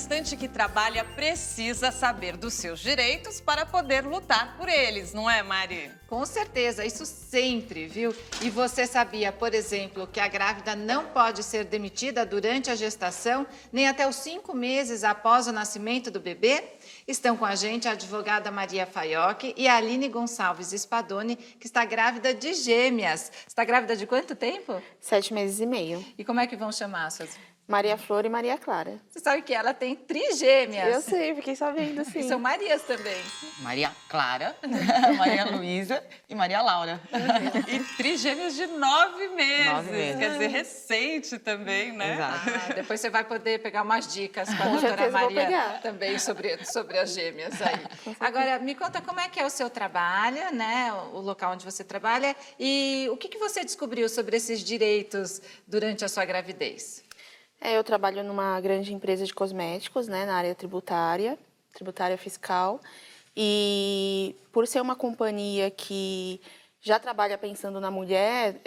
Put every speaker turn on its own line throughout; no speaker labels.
gestante que trabalha precisa saber dos seus direitos para poder lutar por eles, não é, Mari?
Com certeza, isso sempre, viu? E você sabia, por exemplo, que a grávida não pode ser demitida durante a gestação, nem até os 5 meses após o nascimento do bebê? Estão com a gente a advogada Maria Faiocchi e a Aline Gonçalves Spadoni, que está grávida de gêmeas. Está grávida de quanto tempo?
7 meses e meio.
E como é que vão chamar suas...
Maria Flor e Maria Clara.
Você sabe que ela tem trigêmeas.
Eu sei, fiquei sabendo, sim.
E são Marias também.
Maria Clara, Maria Luísa e Maria Laura.
E trigêmeos de 9 meses.
9 meses.
Quer dizer, recente também, né?
Exato.
Depois você vai poder pegar umas dicas com a
Com
doutora
certeza vou
Maria
pegar.
também sobre as gêmeas aí. Agora, me conta como é que é o seu trabalho, né? O local onde você trabalha e o que você descobriu sobre esses direitos durante a sua gravidez?
Eu trabalho numa grande empresa de cosméticos, né, na área tributária fiscal. E por ser uma companhia que já trabalha pensando na mulher,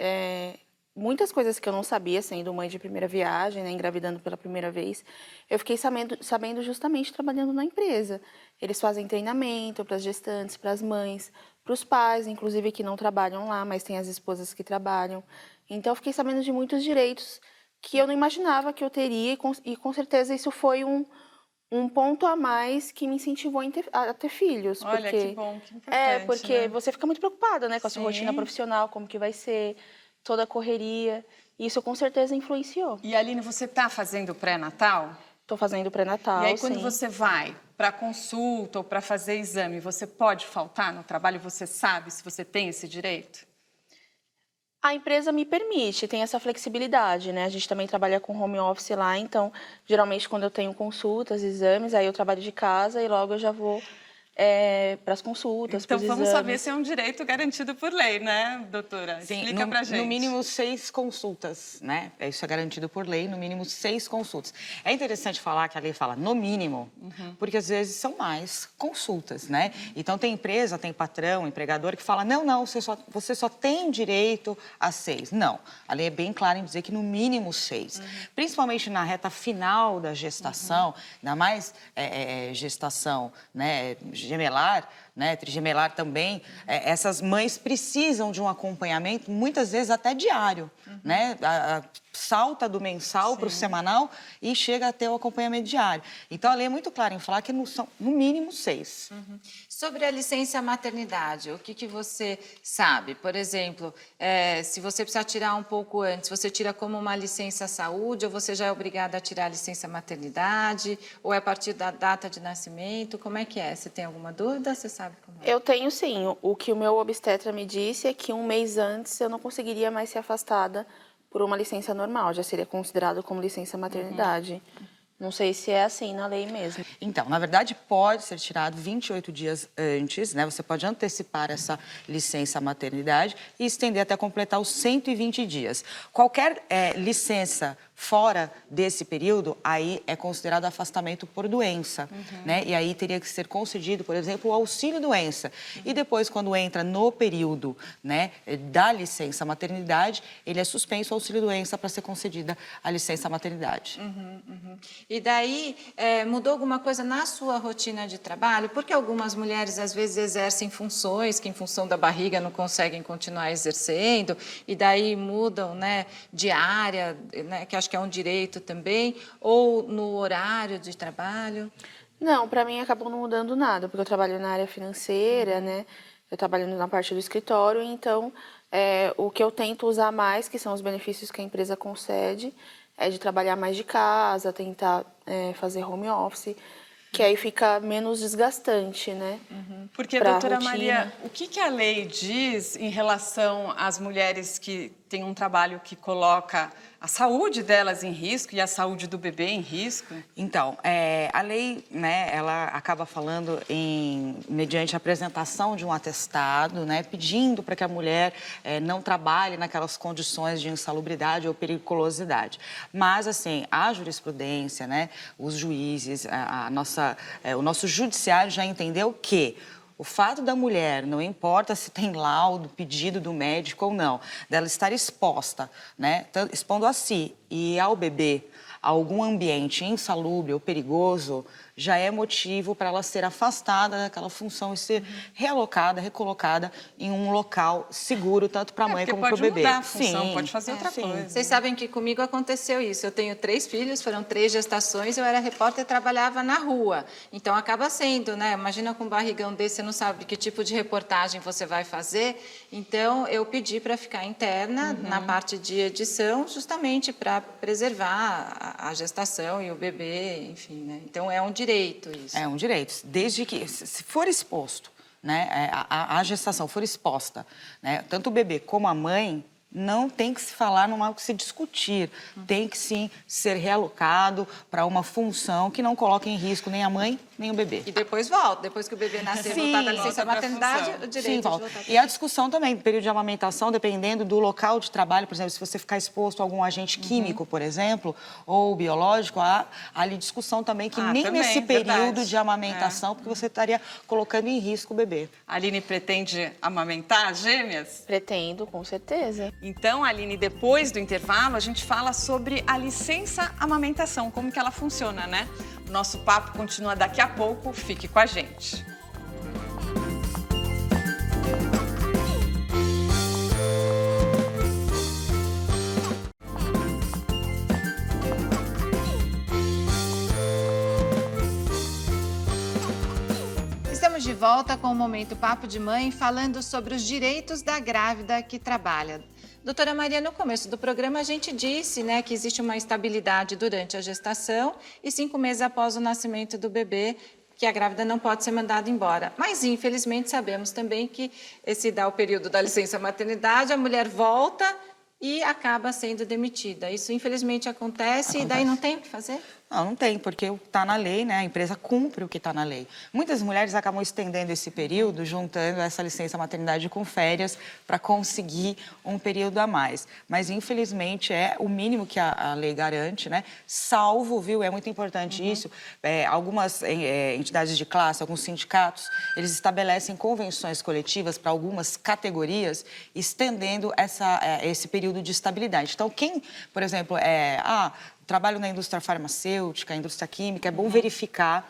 muitas coisas que eu não sabia, sendo mãe de primeira viagem, né, engravidando pela primeira vez, eu fiquei sabendo justamente trabalhando na empresa. Eles fazem treinamento para as gestantes, para as mães, para os pais, inclusive que não trabalham lá, mas tem as esposas que trabalham. Então, eu fiquei sabendo de muitos direitos que eu não imaginava que eu teria e com certeza isso foi um ponto a mais que me incentivou a ter filhos.
Olha,
porque,
que bom, que importante,
porque
né?
você fica muito preocupada, né, com a sua
Sim.
rotina profissional, como que vai ser, toda a correria. E isso com certeza influenciou.
E, Aline, você está fazendo pré-natal?
Estou fazendo pré-natal,
E aí, quando
sim.
você vai para consulta ou para fazer exame, você pode faltar no trabalho? Você sabe se você tem esse direito?
A empresa me permite, tem essa flexibilidade, né? A gente também trabalha com home office lá, então, geralmente, quando eu tenho consultas, exames, aí eu trabalho de casa e logo eu já vou para as consultas,
Então,
para os
vamos
exames.
saber se é um direito garantido por lei, né, doutora?
Sim,
Explica pra gente.
no mínimo 6 consultas, né? Isso é garantido por lei, no mínimo 6 consultas. É interessante falar que a lei fala no mínimo, porque às vezes são mais consultas, né? Então tem empresa, tem patrão, empregador que fala, não, você só tem direito a 6. Não, a lei é bem clara em dizer que no mínimo 6. Principalmente na reta final da gestação, ainda mais gestação, né, gemelar, né, trigemelar também, essas mães precisam de um acompanhamento, muitas vezes até diário, né? Salta do mensal para o semanal e chega até o acompanhamento diário. Então, a lei é muito clara em falar que são, no mínimo, 6.
Sobre a licença maternidade, o que você sabe? Por exemplo, se você precisar tirar um pouco antes, você tira como uma licença saúde ou você já é obrigada a tirar a licença maternidade? Ou é a partir da data de nascimento? Como é que é? Você tem alguma dúvida? Você sabe como é?
Eu tenho sim. O que o meu obstetra me disse é que 1 mês antes eu não conseguiria mais ser afastada por uma licença normal. Já seria considerado como licença maternidade. Não sei se é assim na lei mesmo.
Então, na verdade, pode ser tirado 28 dias antes, né? Você pode antecipar essa licença maternidade e estender até completar os 120 dias. Qualquer licença fora desse período, aí é considerado afastamento por doença, né? E aí teria que ser concedido, por exemplo, o auxílio-doença. E depois, quando entra no período, né, da licença maternidade, ele é suspenso o auxílio-doença para ser concedida a licença maternidade.
E daí, mudou alguma coisa na sua rotina de trabalho? Porque algumas mulheres, às vezes, exercem funções que, em função da barriga, não conseguem continuar exercendo, e daí mudam, né, de área, né, que acho que é um direito também, ou no horário de trabalho?
Não, para mim acabou não mudando nada, porque eu trabalho na área financeira, né? Eu trabalho na parte do escritório, então o que eu tento usar mais, que são os benefícios que a empresa concede, é de trabalhar mais de casa, tentar fazer home office, que aí fica menos desgastante, né?
Porque,
pra
doutora
rotina.
Maria, o que a lei diz em relação às mulheres que têm um trabalho que coloca a saúde delas em risco e a saúde do bebê em risco?
Então, a lei, né, ela acaba falando mediante a apresentação de um atestado, né, pedindo para que a mulher não trabalhe naquelas condições de insalubridade ou periculosidade. Mas, assim, a jurisprudência, né, os juízes, o nosso judiciário já entendeu que o fato da mulher, não importa se tem laudo, pedido do médico ou não, dela estar exposta, né, expondo a si e ao bebê algum ambiente insalubre ou perigoso, já é motivo para ela ser afastada daquela função e ser realocada, recolocada em um local seguro, tanto para a mãe como para o bebê.
Pode mudar a função, pode fazer outra coisa.
Vocês sabem que comigo aconteceu isso. Eu tenho 3 filhos, foram 3 gestações, eu era repórter e trabalhava na rua. Então, acaba sendo, né? Imagina com um barrigão desse, você não sabe que tipo de reportagem você vai fazer. Então, eu pedi para ficar interna na parte de edição, justamente para preservar a gestação e o bebê, enfim, né? Então, é um direito isso.
É um direito, desde que, se for exposto, né, a gestação for exposta, né, tanto o bebê como a mãe, não tem que se falar, não há que se discutir. Tem que, sim, ser realocado para uma função que não coloque em risco nem a mãe, nem o bebê.
E depois volta, depois que o bebê nascer, voltar da licença maternidade, o direito
Sim,
de
volta.
voltar.
E a discussão também, do período de amamentação, dependendo do local de trabalho, por exemplo, se você ficar exposto a algum agente químico, por exemplo, ou biológico, há ali discussão também que nem
também,
nesse período
verdade.
de amamentação, porque você estaria colocando em risco o bebê.
A Aline pretende amamentar gêmeas?
Pretendo, com certeza.
Então, Aline, depois do intervalo, a gente fala sobre a licença amamentação, como que ela funciona, né? O nosso papo continua daqui a pouco, fique com a gente.
Estamos de volta com o Momento Papo de Mãe, falando sobre os direitos da grávida que trabalha. Doutora Maria, no começo do programa a gente disse, né, que existe uma estabilidade durante a gestação e 5 meses após o nascimento do bebê, que a grávida não pode ser mandada embora. Mas, infelizmente, sabemos também que esse dá o período da licença maternidade, a mulher volta e acaba sendo demitida. Isso, infelizmente, acontece e daí não tem o que fazer?
Não tem, porque está na lei, né? A empresa cumpre o que está na lei. Muitas mulheres acabam estendendo esse período, juntando essa licença maternidade com férias para conseguir um período a mais. Mas, infelizmente, é o mínimo que a lei garante, né? Salvo, viu? É muito importante isso. Algumas entidades de classe, alguns sindicatos, eles estabelecem convenções coletivas para algumas categorias, estendendo esse período de estabilidade. Então, quem, por exemplo, trabalho na indústria farmacêutica, indústria química, é bom verificar,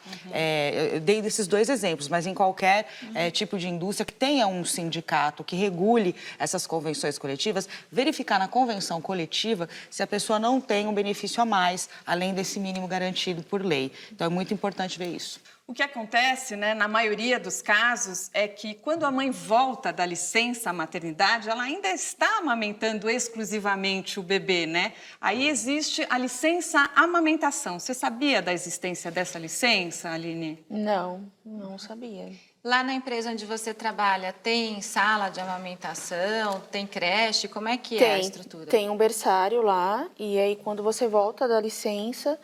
eu dei desses 2 exemplos, mas em qualquer tipo de indústria que tenha um sindicato que regule essas convenções coletivas, verificar na convenção coletiva se a pessoa não tem um benefício a mais, além desse mínimo garantido por lei. Então, é muito importante ver isso.
O que acontece, né, na maioria dos casos, é que quando a mãe volta da licença maternidade, ela ainda está amamentando exclusivamente o bebê, né? Aí existe a licença amamentação. Você sabia da existência dessa licença, Aline?
Não sabia.
Lá na empresa onde você trabalha, tem sala de amamentação, tem creche? Como é que é a estrutura?
Tem um berçário lá, e aí quando você volta da licença,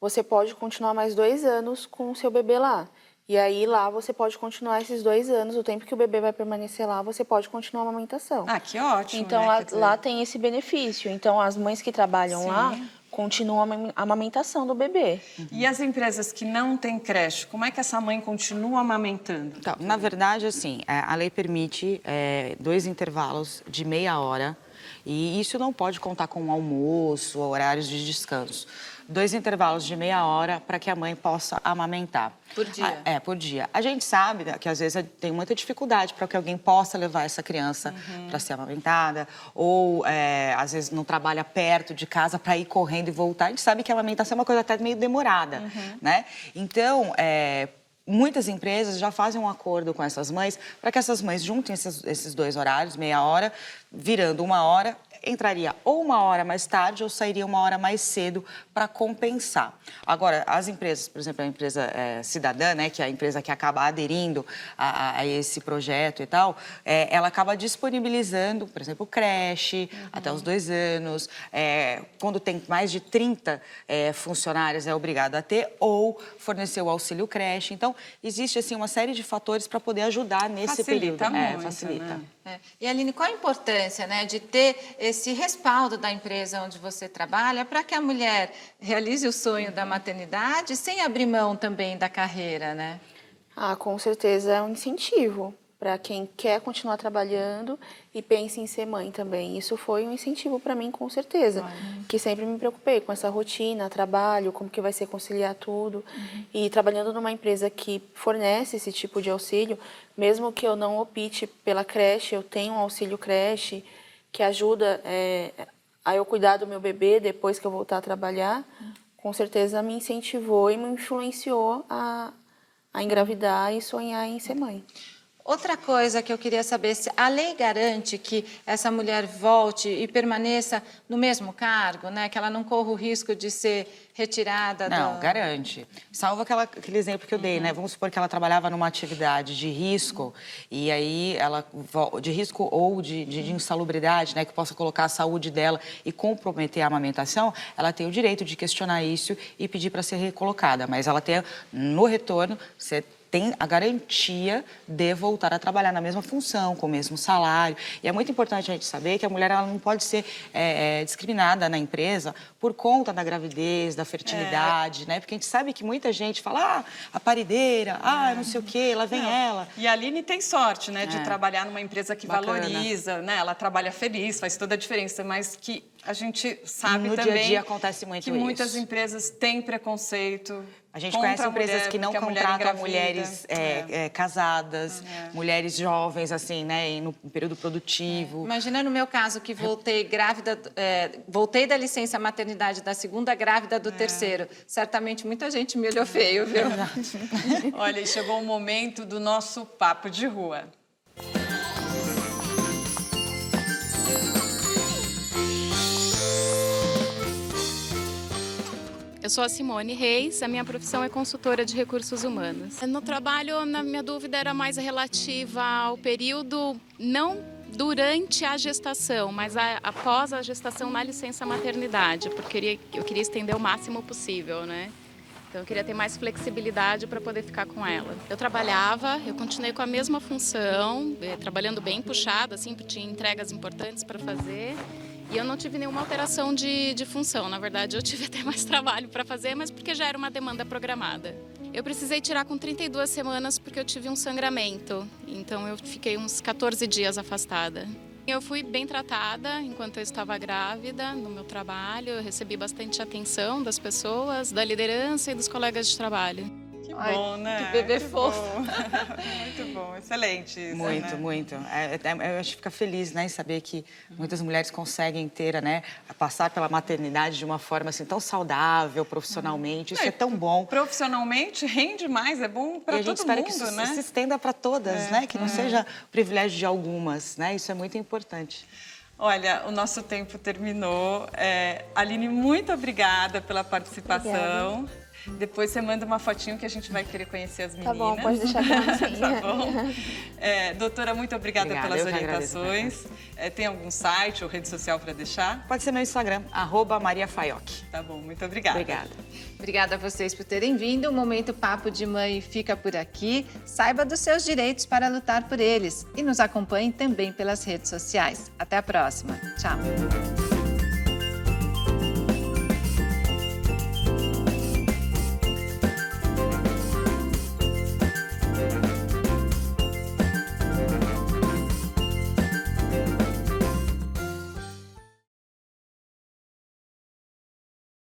você pode continuar mais 2 anos com o seu bebê lá. E aí lá você pode continuar esses 2 anos, o tempo que o bebê vai permanecer lá, você pode continuar a amamentação.
Ah, que ótimo,
Então
né?
lá tem esse benefício. Então as mães que trabalham lá continuam a amamentação do bebê.
E as empresas que não têm creche, como é que essa mãe continua amamentando?
Então, na verdade, assim, a lei permite 2 intervalos de meia hora e isso não pode contar com almoço, horários de descanso. 2 intervalos de meia hora para que a mãe possa amamentar.
Por dia?
Por dia. A gente sabe que às vezes tem muita dificuldade para que alguém possa levar essa criança para ser amamentada, ou às vezes não trabalha perto de casa para ir correndo e voltar. A gente sabe que a amamentação é uma coisa até meio demorada, né? Então, muitas empresas já fazem um acordo com essas mães para que essas mães juntem esses 2 horários, meia hora, virando 1 hora, entraria ou 1 hora mais tarde ou sairia 1 hora mais cedo para compensar. Agora, as empresas, por exemplo, a empresa cidadã, né, que é a empresa que acaba aderindo a esse projeto e tal, ela acaba disponibilizando, por exemplo, creche até os 2 anos, quando tem mais de 30 funcionários é obrigado a ter, ou fornecer o auxílio creche. Então, existe assim uma série de fatores para poder ajudar nesse
Facilita
período.
muito,
Facilita.
né?
E, Aline, qual a importância, né, de ter esse respaldo da empresa onde você trabalha para que a mulher realize o sonho da maternidade sem abrir mão também da carreira, né?
Com certeza é um incentivo para quem quer continuar trabalhando e pensa em ser mãe também. Isso foi um incentivo para mim, com certeza, que sempre me preocupei com essa rotina, trabalho, como que vai ser conciliar tudo. E trabalhando numa empresa que fornece esse tipo de auxílio, mesmo que eu não opte pela creche, eu tenho um auxílio creche que ajuda a eu cuidar do meu bebê depois que eu voltar a trabalhar, com certeza me incentivou e me influenciou a engravidar e sonhar em ser mãe.
Outra coisa que eu queria saber, se a lei garante que essa mulher volte e permaneça no mesmo cargo, né? Que ela não corra o risco de ser retirada
Não, garante. Salvo aquele exemplo que eu dei, né? Vamos supor que ela trabalhava numa atividade de risco e aí ela de risco ou de insalubridade, né? Que possa colocar a saúde dela e comprometer a amamentação, ela tem o direito de questionar isso e pedir para ser recolocada. Mas ela tem, no retorno, você tem a garantia de voltar a trabalhar na mesma função, com o mesmo salário. E é muito importante a gente saber que a mulher ela não pode ser discriminada na empresa por conta da gravidez, da fertilidade, né? Porque a gente sabe que muita gente fala, a parideira, não sei o quê, lá vem ela.
E a Aline tem sorte, né, de trabalhar numa empresa que valoriza, né? Ela trabalha feliz, faz toda a diferença, mas que a gente sabe
no
também
dia a dia acontece muito
que
isso.
muitas empresas têm preconceito.
A gente conhece empresas que não contratam mulheres casadas, mulheres jovens, assim, né, no período produtivo.
Imagina no meu caso, que voltei grávida, voltei da licença maternidade da segunda, grávida do terceiro. Certamente muita gente me olhou feio, viu?
Olha, e chegou o momento do nosso papo de rua.
Eu sou a Simone Reis, a minha profissão é consultora de recursos humanos. No trabalho, na minha dúvida era mais relativa ao período, não durante a gestação, mas após a gestação na licença maternidade, porque eu queria estender o máximo possível, né? Então eu queria ter mais flexibilidade para poder ficar com ela. Eu trabalhava, eu continuei com a mesma função, trabalhando bem puxada, assim, porque tinha entregas importantes para fazer. E eu não tive nenhuma alteração de função. Na verdade, eu tive até mais trabalho para fazer, mas porque já era uma demanda programada. Eu precisei tirar com 32 semanas porque eu tive um sangramento. Então, eu fiquei uns 14 dias afastada. Eu fui bem tratada enquanto eu estava grávida no meu trabalho. Eu recebi bastante atenção das pessoas, da liderança e dos colegas de trabalho.
Que bom, né?
Que bebê fofo.
Muito bom, excelente isso,
Muito,
né?
muito. Eu acho que fica feliz, né, em saber que muitas mulheres conseguem ter, né, passar pela maternidade de uma forma assim tão saudável, profissionalmente. Isso é tão bom.
Profissionalmente rende mais, é bom para todo mundo, né?
E a gente espera que isso se estenda para todas, né? Que não seja privilégio de algumas, né? Isso é muito importante.
Olha, o nosso tempo terminou. Aline, muito obrigada pela participação.
Obrigada.
Depois você manda uma fotinho que a gente vai querer conhecer as meninas.
Tá bom, pode deixar claro, sim.
Tá bom. Doutora, muito obrigada pelas orientações. Tem algum site ou rede social para deixar?
Pode ser meu Instagram, @mariafaiocchi.
Tá bom, muito obrigada.
Obrigada.
Obrigada a vocês por terem vindo. O Momento Papo de Mãe fica por aqui. Saiba dos seus direitos para lutar por eles. E nos acompanhe também pelas redes sociais. Até a próxima. Tchau.